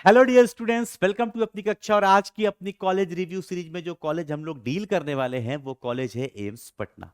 Hello dear students, welcome to अपनी कक्षा। और आज की अपनी कॉलेज रिव्यू सीरीज में जो कॉलेज हम लोग डील करने वाले हैं वो कॉलेज है एम्स पटना।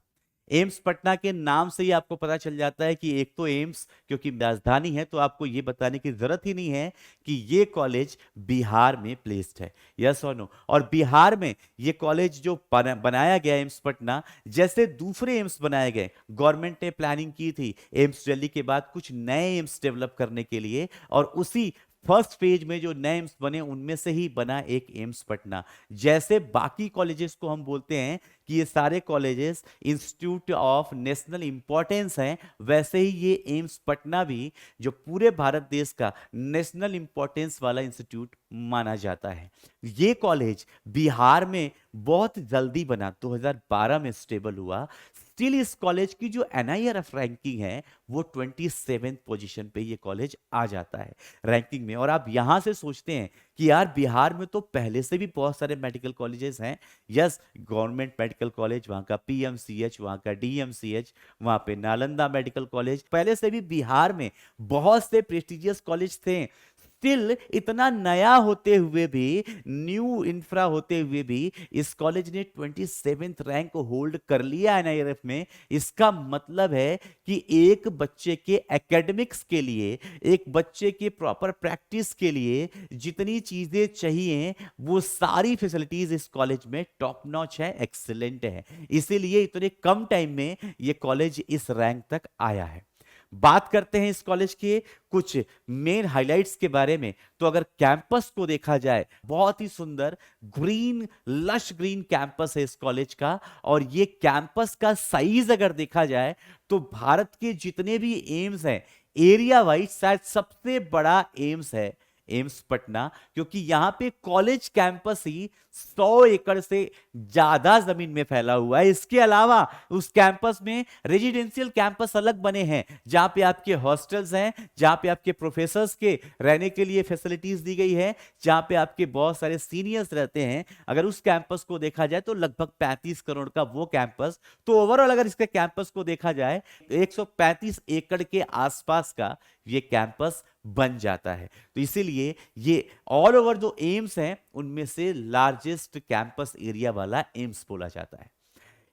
एम्स पटना के नाम से ही आपको पता चल जाता है कि एक तो एम्स क्योंकि राजधानी है, तो आपको ये बताने की जरूरत ही नहीं है कि ये कॉलेज बिहार में प्लेस्ड है। यस और नो। और बिहार में ये कॉलेज जो बनाया गया एम्स पटना, जैसे दूसरे एम्स बनाए गए, गवर्नमेंट ने प्लानिंग की थी एम्स दिल्ली के बाद कुछ नए एम्स डेवलप करने के लिए, और उसी फर्स्ट फेज में जो नए एम्स बने उनमें से ही बना एक एम्स पटना। जैसे बाकी कॉलेजेस को हम बोलते हैं कि ये सारे colleges institute of national importance हैं, वैसे ही ये एम्स पटना भी जो पूरे भारत देश का नेशनल इंपॉर्टेंस वाला इंस्टीट्यूट माना जाता है। ये कॉलेज बिहार में बहुत जल्दी बना, 2012 में स्टेबल हुआ। स्टिल इस कॉलेज की जो एनआईआरएफ रैंकिंग है वो 27th पोजीशन पे ये कॉलेज आ जाता है रैंकिंग में। और आप यहां से सोचते हैं कि यार बिहार में तो पहले से भी बहुत सारे मेडिकल कॉलेजेस हैं। यस, गवर्नमेंट मेडिकल कॉलेज, वहां का पीएमसीएच, वहां का डीएमसीएच, वहां पे नालंदा मेडिकल कॉलेज, पहले से भी बिहार में बहुत से प्रेस्टिजियस कॉलेज थे। स्टिल इतना नया होते हुए भी, न्यू इंफ्रा होते हुए भी इस कॉलेज ने 27th रैंक होल्ड कर लिया एनआईआरएफ में। इसका मतलब है कि एक बच्चे के एकेडमिक्स के लिए, एक बच्चे के प्रॉपर प्रैक्टिस के लिए जितनी चीजें चाहिए वो सारी फैसिलिटीज इस कॉलेज में टॉप नॉच है, एक्सीलेंट है। इसीलिए इतने कम टाइम में ये कॉलेज इस रैंक तक आया है। बात करते हैं इस कॉलेज के कुछ मेन हाइलाइट्स के बारे में। तो अगर कैंपस को देखा जाए, बहुत ही सुंदर ग्रीन, लश ग्रीन कैंपस है इस कॉलेज का। और ये कैंपस का साइज अगर देखा जाए तो भारत के जितने भी एम्स हैं, एरिया वाइज शायद सबसे बड़ा एम्स है एम्स पटना, क्योंकि यहां पे कॉलेज कैंपस ही 100 एकड़ से ज्यादा जमीन में फैला हुआ है। इसके अलावा उस कैंपस में रेजिडेंशियल कैंपस अलग बने हैं, जहां पे आपके हॉस्टल्स हैं, जहां पे आपके प्रोफेसर्स के रहने के लिए फैसिलिटीज दी गई है, जहां पे आपके बहुत सारे सीनियर्स रहते हैं। अगर उस कैंपस को देखा जाए तो लगभग 35 करोड़ का वो कैंपस। तो ओवरऑल अगर इसके कैंपस को देखा जाए, 135 एकड़ के आसपास का ये कैंपस बन जाता है। तो इसीलिए ये ऑल ओवर जो एम्स हैं उनमें से लार्जेस्ट कैंपस एरिया वाला एम्स बोला जाता है।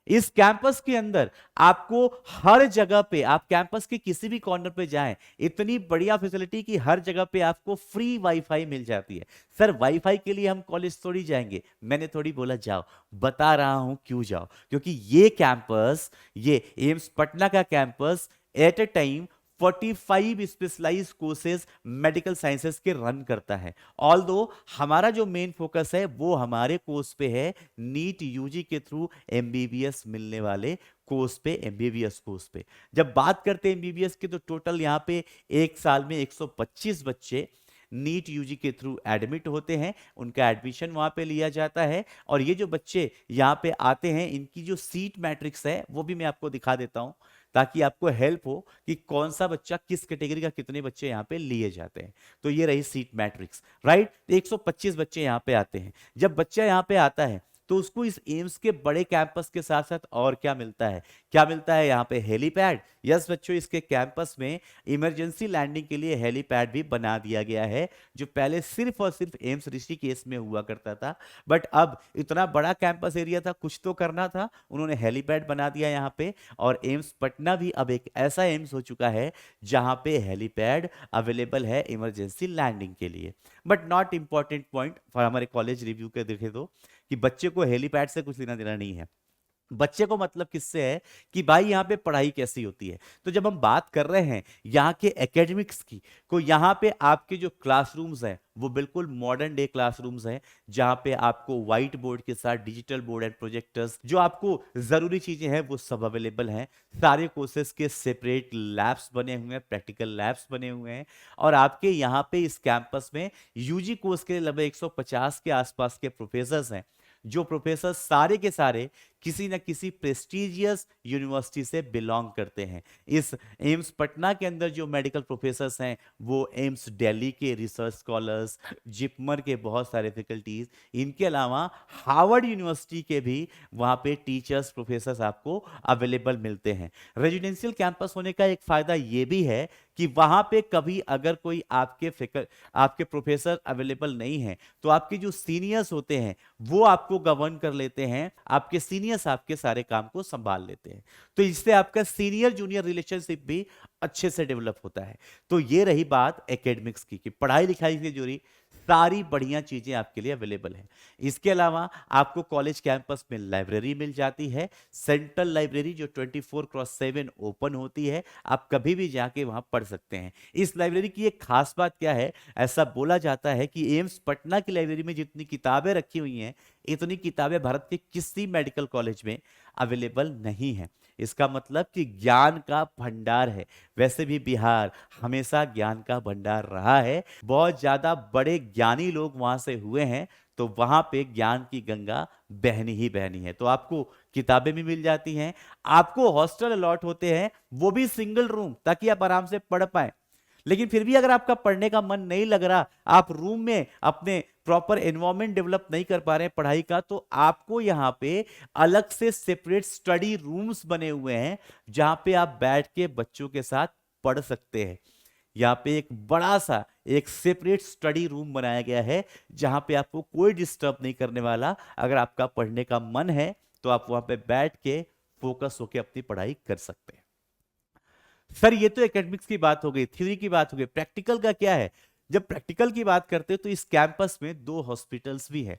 इस कैंपस के अंदर आपको हर जगह पे, आप कैंपस के किसी भी कॉर्नर पे जाएं, इतनी बढ़िया फैसिलिटी कि हर जगह पे आपको फ्री वाईफाई मिल जाती है। सर वाईफाई के लिए हम कॉलेज थोड़ी जाएंगे, मैंने थोड़ी बोला जाओ, बता रहा हूं क्यों जाओ। क्योंकि ये कैंपस, ये एम्स पटना का campus at a time 45 specialise courses medical sciences के रन करता है। ऑल दो हमारा जो मेन फोकस है वो हमारे कोर्स पे है, नीट यूजी के थ्रू एमबीबीएस मिलने वाले कोर्स पे, एमबीबीएस कोर्स पे। जब बात करते हैं एमबीबीएस की, तो टोटल यहाँ पे एक साल में 125 बच्चे नीट यूजी के थ्रू एडमिट होते हैं, उनका एडमिशन वहां पे लिया जाता है। और ये जो बच्चे यहाँ पे आते हैं, इनकी जो सीट मैट्रिक्स है वो भी मैं आपको दिखा देता हूं, ताकि आपको हेल्प हो कि कौन सा बच्चा किस कैटेगरी का, कितने बच्चे यहाँ पे लिए जाते हैं। तो ये रही सीट मैट्रिक्स, राइट। 125 बच्चे यहाँ पे आते हैं। जब बच्चा यहाँ पे आता है तो उसको इस एम्स के बड़े कैंपस के साथ साथ और क्या मिलता है, क्या मिलता है यहाँ पे? हेलीपैड। यस बच्चों, इसके कैंपस में इमरजेंसी लैंडिंग के लिए हेलीपैड भी बना दिया गया है, जो पहले सिर्फ और सिर्फ एम्स ऋषिकेश में हुआ करता था। बट अब इतना बड़ा कैंपस एरिया था, कुछ तो करना था, उन्होंने हेलीपैड बना दिया यहाँ पे। और एम्स पटना भी अब एक ऐसा एम्स हो चुका है जहां पे हेलीपैड अवेलेबल है इमरजेंसी लैंडिंग के लिए। But not important point for हमारे कॉलेज रिव्यू के देखे तो, कि बच्चे को हेलीपैड से कुछ लेना देना नहीं है। बच्चे को मतलब किससे है कि भाई यहाँ पे पढ़ाई कैसी होती है। तो जब हम बात कर रहे हैं यहाँ के एकेडमिक्स की, तो यहाँ पे आपके जो क्लासरूम्स हैं वो बिल्कुल मॉडर्न डे क्लासरूम्स हैं, जहाँ पे आपको व्हाइट बोर्ड के साथ डिजिटल बोर्ड एंड प्रोजेक्टर्स, जो आपको जरूरी चीजें हैं वो सब अवेलेबल हैं। सारे कोर्सेज के सेपरेट लैब्स बने हुए हैं, प्रैक्टिकल लैब्स बने हुए हैं। और आपके यहाँ पे इस कैंपस में यूजी कोर्स के लगभग 150 के आसपास के प्रोफेसर्स हैं, जो प्रोफेसर सारे के सारे किसी न किसी प्रेस्टिजियस यूनिवर्सिटी से बिलोंग करते हैं। इस एम्स पटना के अंदर जो मेडिकल प्रोफेसर्स हैं वो एम्स दिल्ली के रिसर्च स्कॉलर्स, जिपमर के बहुत सारे फैकल्टीज, इनके अलावा हार्वर्ड यूनिवर्सिटी के भी वहाँ पे टीचर्स प्रोफेसर्स आपको अवेलेबल मिलते हैं। रेजिडेंशियल कैंपस होने का एक फायदा ये भी है कि वहां पे कभी अगर कोई आपके प्रोफेसर अवेलेबल नहीं है तो आपके जो सीनियर्स होते हैं वो आपको गवर्न कर लेते हैं, आपके सीनियर्स आपके सारे काम को संभाल लेते हैं। तो इससे आपका सीनियर जूनियर रिलेशनशिप भी अच्छे से डेवलप होता है। तो ये रही बात एकेडमिक्स की कि पढ़ाई लिखाई से जुड़ी सारी बढ़िया चीजें आपके लिए अवेलेबल है। इसके अलावा आपको कॉलेज कैंपस में लाइब्रेरी मिल जाती है, सेंट्रल लाइब्रेरी जो 24/7 ओपन होती है, आप कभी भी जाके वहां पढ़ सकते हैं। इस लाइब्रेरी की एक खास बात क्या है, ऐसा बोला जाता है कि एम्स पटना की लाइब्रेरी में जितनी किताबें रखी हुई हैं इतनी किताबें भारत के किसी मेडिकल कॉलेज में अवेलेबल नहीं है। इसका मतलब कि ज्ञान का भंडार है। वैसे भी बिहार हमेशा ज्ञान का भंडार रहा है, बहुत ज्यादा बड़े ज्ञानी लोग वहां से हुए हैं, तो वहां पे ज्ञान की गंगा बहनी ही बहनी है। तो आपको किताबें भी मिल जाती हैं, आपको हॉस्टल अलॉट होते हैं, वो भी सिंगल रूम, ताकि आप आराम से पढ़ पाए। लेकिन फिर भी अगर आपका पढ़ने का मन नहीं लग रहा, आप रूम में अपने प्रॉपर एनवायरनमेंट डेवलप नहीं कर पा रहे हैं पढ़ाई का, तो आपको यहां पे अलग से सेपरेट स्टडी रूम्स बने हुए हैं जहां पे आप बैठ के बच्चों के साथ पढ़ सकते हैं। यहाँ पे एक बड़ा सा एक सेपरेट स्टडी रूम बनाया गया है जहां पे आपको कोई डिस्टर्ब नहीं करने वाला। अगर आपका पढ़ने का मन है तो आप वहां पे बैठ के फोकस होके अपनी पढ़ाई कर सकते हैं। सर ये तो एकेडमिक्स की बात हो गई, थ्योरी की बात हो गई, प्रैक्टिकल का क्या है? जब प्रैक्टिकल की बात करते हैं तो इस कैंपस में 2 हॉस्पिटल्स भी है।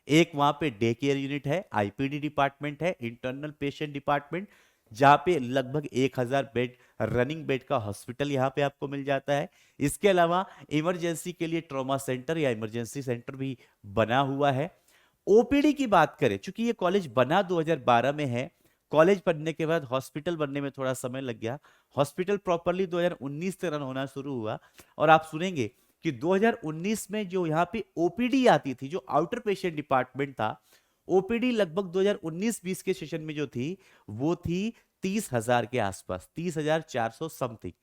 एक वहां पे डे केयर यूनिट है, आईपीडी डिपार्टमेंट है, इंटरनल पेशेंट डिपार्टमेंट, जहां पे लगभग 1000 बेड रनिंग बेड का हॉस्पिटल यहां पे आपको मिल जाता है। इसके अलावा इमरजेंसी के लिए ट्रॉमा सेंटर या इमरजेंसी सेंटर भी बना हुआ है। ओपीडी की बात करें, चूंकि ये कॉलेज बना 2012 में है, कॉलेज बनने के बाद हॉस्पिटल बनने में थोड़ा समय लग गया। हॉस्पिटल प्रॉपरली 2019 से रन होना शुरू हुआ, और आप सुनेंगे कि 2019 में जो यहाँ पे ओपीडी आती थी, जो आउटर पेशेंट डिपार्टमेंट था, ओपीडी लगभग 2019-20 के सेशन में जो थी वो थी 30,000 के आसपास, 30,400 समथिंग।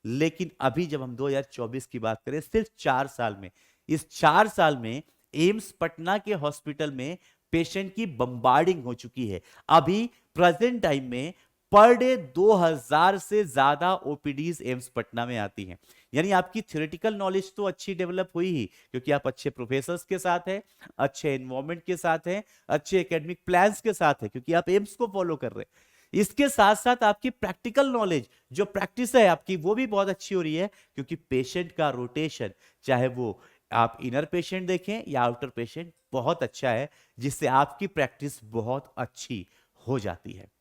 लेकिन अभी जब हम 2024 की बात करें, सिर्फ 4 साल में, इस 4 साल में एम्स पटना के हॉस्पिटल में पेशेंट की बम्बार्डिंग हो चुकी है। अभी प्रेजेंट टाइम में पर डे 2000 से ज्यादा ओपीडीज एम्स पटना में आती हैं। यानी आपकी थ्योरेटिकल नॉलेज तो अच्छी डेवलप हुई ही, क्योंकि आप अच्छे प्रोफेसर्स के साथ हैं, अच्छे एनवायरनमेंट के साथ हैं, अच्छे एकेडमिक प्लान्स के साथ हैं, क्योंकि आप एम्स को फॉलो कर रहे हैं। इसके साथ साथ आपकी प्रैक्टिकल नॉलेज, जो प्रैक्टिस है आपकी, वो भी बहुत अच्छी हो रही है, क्योंकि पेशेंट का रोटेशन, चाहे वो आप इनर पेशेंट देखें या आउटर पेशेंट, बहुत अच्छा है, जिससे आपकी प्रैक्टिस बहुत अच्छी हो जाती है।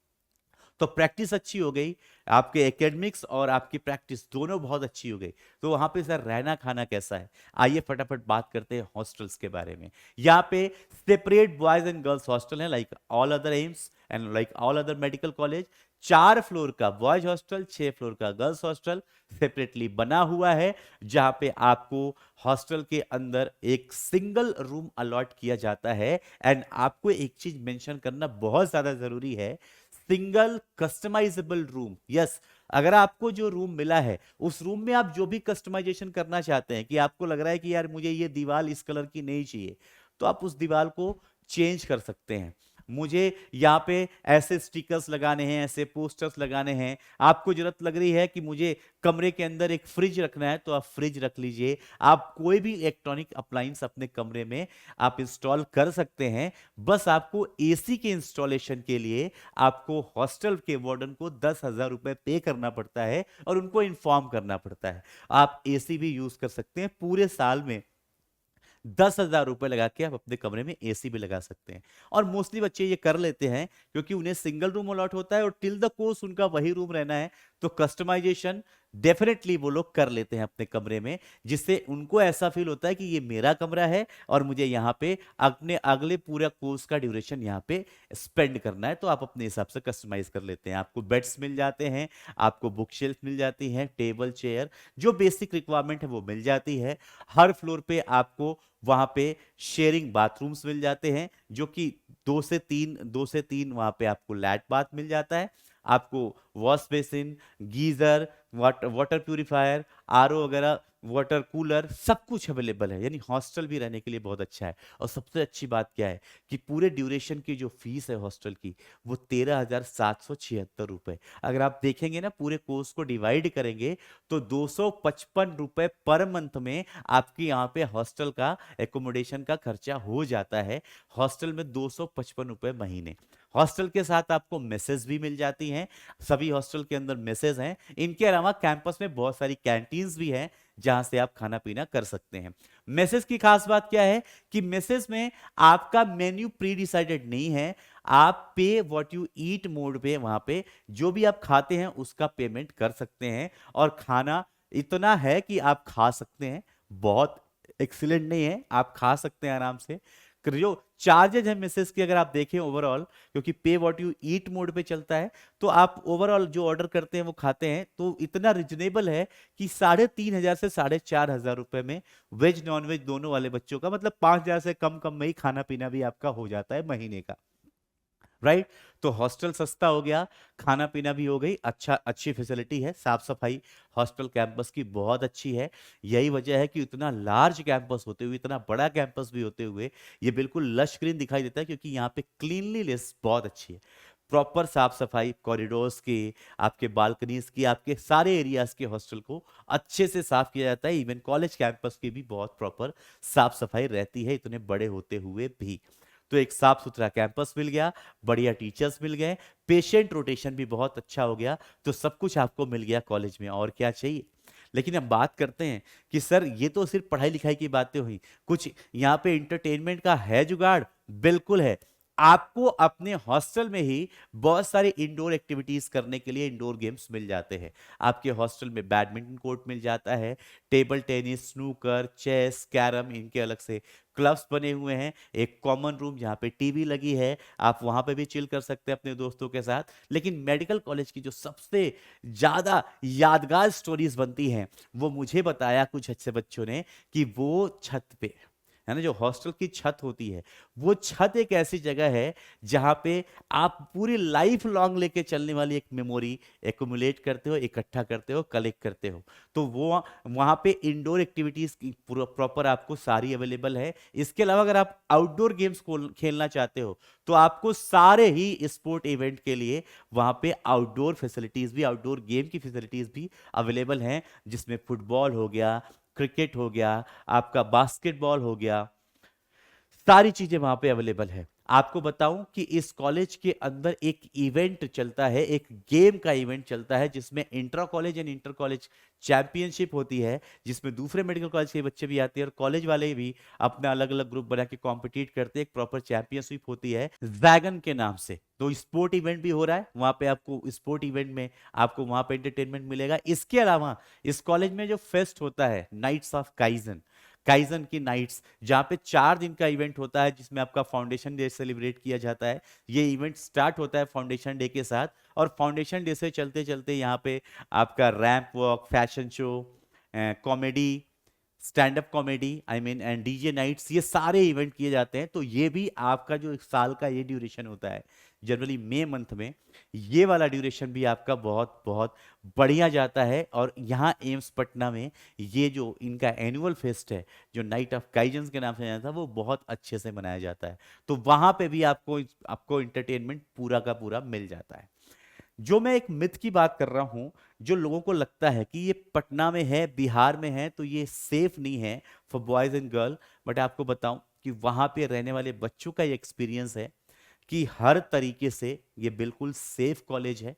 तो प्रैक्टिस अच्छी हो गई, आपके एकेडमिक्स और आपकी प्रैक्टिस दोनों बहुत अच्छी हो गई। तो वहां पे सर रहना खाना कैसा है? आइए फटाफट बात करते हैं हॉस्टल्स के बारे में। यहाँ पे separate boys and girls hostel है, like all other AIIMS and like all other medical college. 4 floor का बॉयज हॉस्टल, 6 फ्लोर का गर्ल्स हॉस्टल सेपरेटली बना हुआ है, जहां पे आपको हॉस्टल के अंदर एक सिंगल रूम अलॉट किया जाता है। एंड आपको एक चीज मेंशन करना बहुत ज्यादा जरूरी है, सिंगल कस्टमाइजेबल रूम। यस, अगर आपको जो रूम मिला है उस रूम में आप जो भी कस्टमाइजेशन करना चाहते हैं, कि आपको लग रहा है कि यार मुझे ये दीवार इस कलर की नहीं चाहिए, तो आप उस दीवार को चेंज कर सकते हैं। मुझे यहाँ पे ऐसे स्टिकर्स लगाने हैं, ऐसे पोस्टर्स लगाने हैं, आपको जरूरत लग रही है कि मुझे कमरे के अंदर एक फ्रिज रखना है, तो आप फ्रिज रख लीजिए। आप कोई भी इलेक्ट्रॉनिक अप्लायंस अपने कमरे में आप इंस्टॉल कर सकते हैं। बस आपको एसी के इंस्टॉलेशन के लिए आपको हॉस्टल के वार्डन को 10,000 रुपए पे करना पड़ता है और उनको इन्फॉर्म करना पड़ता है। आप एसी भी यूज कर सकते हैं, पूरे साल में 10,000 रुपए लगा के आप अपने कमरे में एसी भी लगा सकते हैं। और मोस्टली बच्चे ये कर लेते हैं, क्योंकि उन्हें सिंगल रूम अलॉट होता है और टिल द कोर्स उनका वही रूम रहना है, तो कस्टमाइजेशन डेफिनेटली वो लोग कर लेते हैं अपने कमरे में, जिससे उनको ऐसा फील होता है कि ये मेरा कमरा है और मुझे यहाँ पे अपने अगले पूरा कोर्स का ड्यूरेशन यहाँ पे स्पेंड करना है। तो आप अपने हिसाब से कस्टमाइज कर लेते हैं। आपको बेड्स मिल जाते हैं, आपको बुक शेल्फ मिल जाती है, टेबल चेयर, जो बेसिक रिक्वायरमेंट है वो मिल जाती है। हर फ्लोर पे आपको वहां पे शेयरिंग बाथरूम्स मिल जाते हैं, जो कि दो से तीन वहां पे आपको लैट बाथ मिल जाता है, आपको wash basin, geyser, water purifier, RO वगैरह, वाटर कूलर, सब कुछ अवेलेबल है। यानी हॉस्टल भी रहने के लिए बहुत अच्छा है। और सबसे अच्छी बात क्या है कि पूरे ड्यूरेशन की जो फीस है हॉस्टल की, वो 13,776 रुपए। अगर आप देखेंगे ना, पूरे कोर्स को डिवाइड करेंगे तो 255 रुपए पर मंथ में आपकी यहाँ पे हॉस्टल का एकोमोडेशन का खर्चा हो जाता है। हॉस्टल में 255 रुपए महीने। हॉस्टल के साथ आपको मेसेज भी मिल जाती हैं, सभी हॉस्टल के अंदर मेसेज हैं। इनके अलावा कैंपस में बहुत सारी कैंटीन्स भी हैं जहां से आप खाना पीना कर सकते हैं। मैसेज की खास बात क्या है कि मैसेज में आपका मेन्यू प्री डिसाइडेड नहीं है, आप पे व्हाट यू ईट मोड पे वहां पे जो भी आप खाते हैं उसका पेमेंट कर सकते हैं। और खाना इतना है कि आप खा सकते हैं, बहुत एक्सीलेंट नहीं है, आप खा सकते हैं आराम से। जो चार्जेज है मैसेज की अगर आप देखें ओवरऑल, क्योंकि पे व्हाट यू ईट मोड पे चलता है, तो आप ओवरऑल जो ऑर्डर करते हैं वो खाते हैं तो इतना रिजनेबल है कि 3,500 से 4,500 रुपए में वेज नॉन वेज दोनों वाले बच्चों का, मतलब 5,000 से कम कम में ही खाना पीना भी आपका हो जाता है महीने का। राइट? तो हॉस्टल सस्ता हो गया, खाना पीना भी हो गई, अच्छी फैसिलिटी है, साफ सफाई हॉस्टल कैंपस की बहुत अच्छी है। यही वजह है कि इतना लार्ज कैंपस होते हुए, इतना बड़ा कैंपस भी होते हुए, ये बिल्कुल लश ग्रीन दिखाई देता है, क्योंकि यहाँ पे क्लीनलीनेस बहुत अच्छी है। प्रॉपर साफ सफाई, कॉरिडोर्स की, आपके बालकनीज की, आपके सारे एरियाज के हॉस्टल को अच्छे से साफ किया जाता है। इवन कॉलेज कैंपस की भी बहुत प्रॉपर साफ सफाई रहती है, इतने बड़े होते हुए भी। तो एक साफ सुथरा कैंपस मिल गया, बढ़िया टीचर्स मिल गए, पेशेंट रोटेशन भी बहुत अच्छा हो गया, तो सब कुछ आपको मिल गया कॉलेज में, और क्या चाहिए। लेकिन अब बात करते हैं कि सर ये तो सिर्फ पढ़ाई लिखाई की बातें हुई, कुछ यहाँ पे इंटरटेनमेंट का है जुगाड़? बिल्कुल है। आपको अपने हॉस्टल में ही बहुत सारे इंडोर एक्टिविटीज करने के लिए इंडोर गेम्स मिल जाते हैं। आपके हॉस्टल में बैडमिंटन कोर्ट मिल जाता है, table tennis, snooker, chess, carrom, इनके अलग से क्लब्स बने हुए हैं, एक कॉमन रूम जहाँ पे टीवी लगी है, आप वहां पे भी चिल कर सकते हैं अपने दोस्तों के साथ। लेकिन मेडिकल कॉलेज की जो सबसे ज्यादा यादगार स्टोरीज बनती हैं, वो मुझे बताया कुछ अच्छे बच्चों ने कि वो छत पे है ना, जो हॉस्टल की छत होती है, वो छत एक ऐसी जगह है जहां पे आप पूरी लाइफ लॉन्ग लेके चलने वाली एक मेमोरी एक्युमुलेट करते हो, इकट्ठा करते हो, कलेक्ट करते हो। तो वो वहां पे इंडोर एक्टिविटीज की प्रॉपर आपको सारी अवेलेबल है। इसके अलावा अगर आप आउटडोर गेम्स खेलना चाहते हो, तो आपको सारे ही स्पोर्ट इवेंट के लिए वहां पे आउटडोर फैसिलिटीज भी, आउटडोर गेम की फैसिलिटीज भी अवेलेबल हैं, जिसमें फुटबॉल हो गया, क्रिकेट हो गया, आपका बास्केटबॉल हो गया, सारी चीजें वहां पे अवेलेबल है। आपको बताऊं कि इस कॉलेज के अंदर एक इवेंट चलता है, एक गेम का इवेंट चलता है, जिसमें intra college and inter college championship होती है, जिसमें दूसरे मेडिकल कॉलेज के बच्चे भी आते हैं और कॉलेज वाले भी अपना अलग अलग ग्रुप बना के कॉम्पिटिट करते हैं। एक प्रॉपर चैंपियनशिप होती है वैगन के नाम से। तो स्पोर्ट इवेंट भी हो रहा है वहां पे, आपको स्पोर्ट इवेंट में आपको वहां पे एंटरटेनमेंट मिलेगा। इसके अलावा इस कॉलेज में जो फेस्ट होता है, नाइट्स ऑफ काइजन, काइजन की नाइट्स, जहाँ पे 4 दिन का इवेंट होता है, जिसमें आपका फाउंडेशन डे सेलिब्रेट किया जाता है। ये इवेंट स्टार्ट होता है फाउंडेशन डे के साथ, और फाउंडेशन डे से चलते चलते यहाँ पे आपका ramp walk, fashion show, comedy, stand up comedy I mean and DJ nights, ये सारे इवेंट किए जाते हैं। तो ये भी आपका जो एक साल का ये ड्यूरेशन होता है, जनवरी मई मंथ में, ये वाला ड्यूरेशन भी आपका बहुत बहुत बढ़िया जाता है। और यहाँ एम्स पटना में ये जो इनका एनुअल फेस्ट है, जो नाइट ऑफ काइजन्स के नाम से जाना था, वो बहुत अच्छे से मनाया जाता है। तो वहां पे भी आपको आपको इंटरटेनमेंट पूरा का पूरा मिल जाता है। जो मैं एक मिथ की बात कर रहा हूं, जो लोगों को लगता है कि ये पटना में है, बिहार में है, तो ये सेफ नहीं है for boys and girl, but आपको बताऊं कि वहां पे रहने वाले बच्चों का ये एक्सपीरियंस है कि हर तरीके से ये बिल्कुल सेफ कॉलेज है।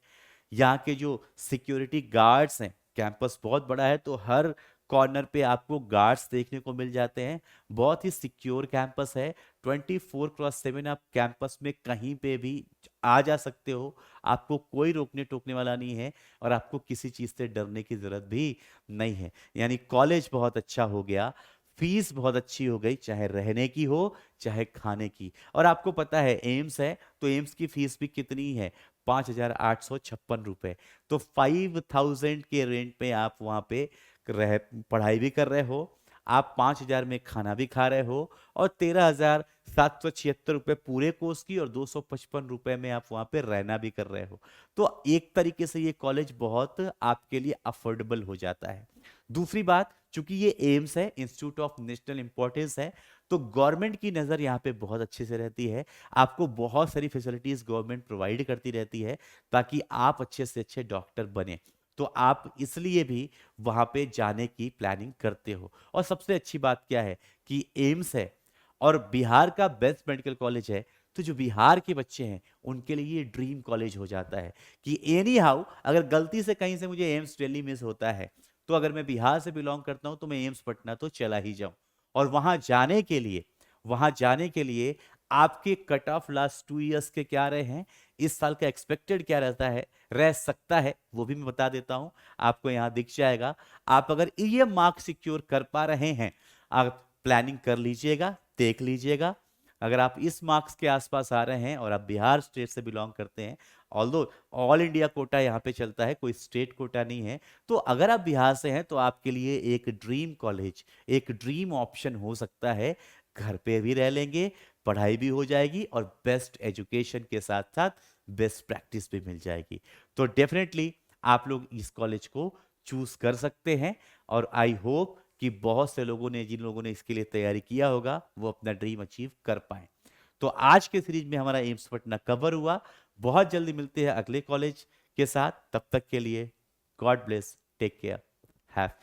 यहाँ के जो सिक्योरिटी गार्ड्स हैं, कैंपस बहुत बड़ा है तो हर कॉर्नर पे आपको गार्ड्स देखने को मिल जाते हैं। बहुत ही सिक्योर कैंपस है, 24x7 आप कैंपस में कहीं पे भी आ जा सकते हो, आपको कोई रोकने टोकने वाला नहीं है, और आपको किसी चीज से डरने की जरूरत भी नहीं है। यानी कॉलेज बहुत अच्छा हो गया, फीस बहुत अच्छी हो गई, चाहे रहने की हो चाहे खाने की। और आपको पता है एम्स है, तो एम्स की फीस भी कितनी है, 5,856 रुपए। तो 5,000 के रेंट पे आप वहां पे रह पढ़ाई भी कर रहे हो, आप 5,000 में खाना भी खा रहे हो और 13,776 रुपए पूरे कोर्स की और 255 रुपए में आप वहां पे रहना भी कर रहे हो। तो एक तरीके से ये कॉलेज बहुत आपके लिए अफोर्डेबल हो जाता है। दूसरी बात, चूंकि ये एम्स है, इंस्टीट्यूट ऑफ नेशनल इंपॉर्टेंस है, तो गवर्नमेंट की नजर यहाँ पे बहुत अच्छे से रहती है। आपको बहुत सारी फैसिलिटीज गवर्नमेंट प्रोवाइड करती रहती है ताकि आप अच्छे से अच्छे डॉक्टर बने। तो आप इसलिए भी वहां पे जाने की प्लानिंग करते हो। और सबसे अच्छी बात क्या है कि एम्स है और बिहार का बेस्ट मेडिकल कॉलेज है, तो जो बिहार के बच्चे हैं उनके लिए ये ड्रीम कॉलेज हो जाता है कि एनी हाउ अगर गलती से कहीं से मुझे एम्स दिल्ली मिस होता है, तो अगर मैं बिहार से बिलोंग करता हूं तो मैं एम्स पटना तो चला ही जाऊं। और वहां जाने के लिए आपके कट ऑफ लास्ट 2 इयर्स के क्या रहे हैं, इस साल का एक्सपेक्टेड क्या रहता है, रह सकता है, वो भी मैं बता देता हूं। आपको यहां दिख जाएगा। आप अगर ये मार्क सिक्योर कर पा रहे हैं, आप प्लानिंग कर लीजिएगा, देख लीजिएगा। अगर आप इस मार्क्स के आसपास आ रहे हैं और आप बिहार स्टेट से बिलोंग करते हैं, ऑल्दो ऑल इंडिया कोटा यहाँ पे चलता है, कोई स्टेट कोटा नहीं है, तो अगर आप बिहार से हैं तो आपके लिए एक ड्रीम कॉलेज, एक ड्रीम ऑप्शन हो सकता है। घर पे भी रह लेंगे, पढ़ाई भी हो जाएगी और बेस्ट एजुकेशन के साथ साथ बेस्ट प्रैक्टिस भी मिल जाएगी। तो डेफिनेटली आप लोग इस कॉलेज को चूज कर सकते हैं। और आई होप कि बहुत से लोगों ने, जिन लोगों ने इसके लिए तैयारी किया होगा, वो अपना ड्रीम अचीव कर पाए। तो आज के सीरीज में हमारा एम्स पटना कवर हुआ। बहुत जल्दी मिलते हैं अगले कॉलेज के साथ। तब तक के लिए God bless, take care, have fun.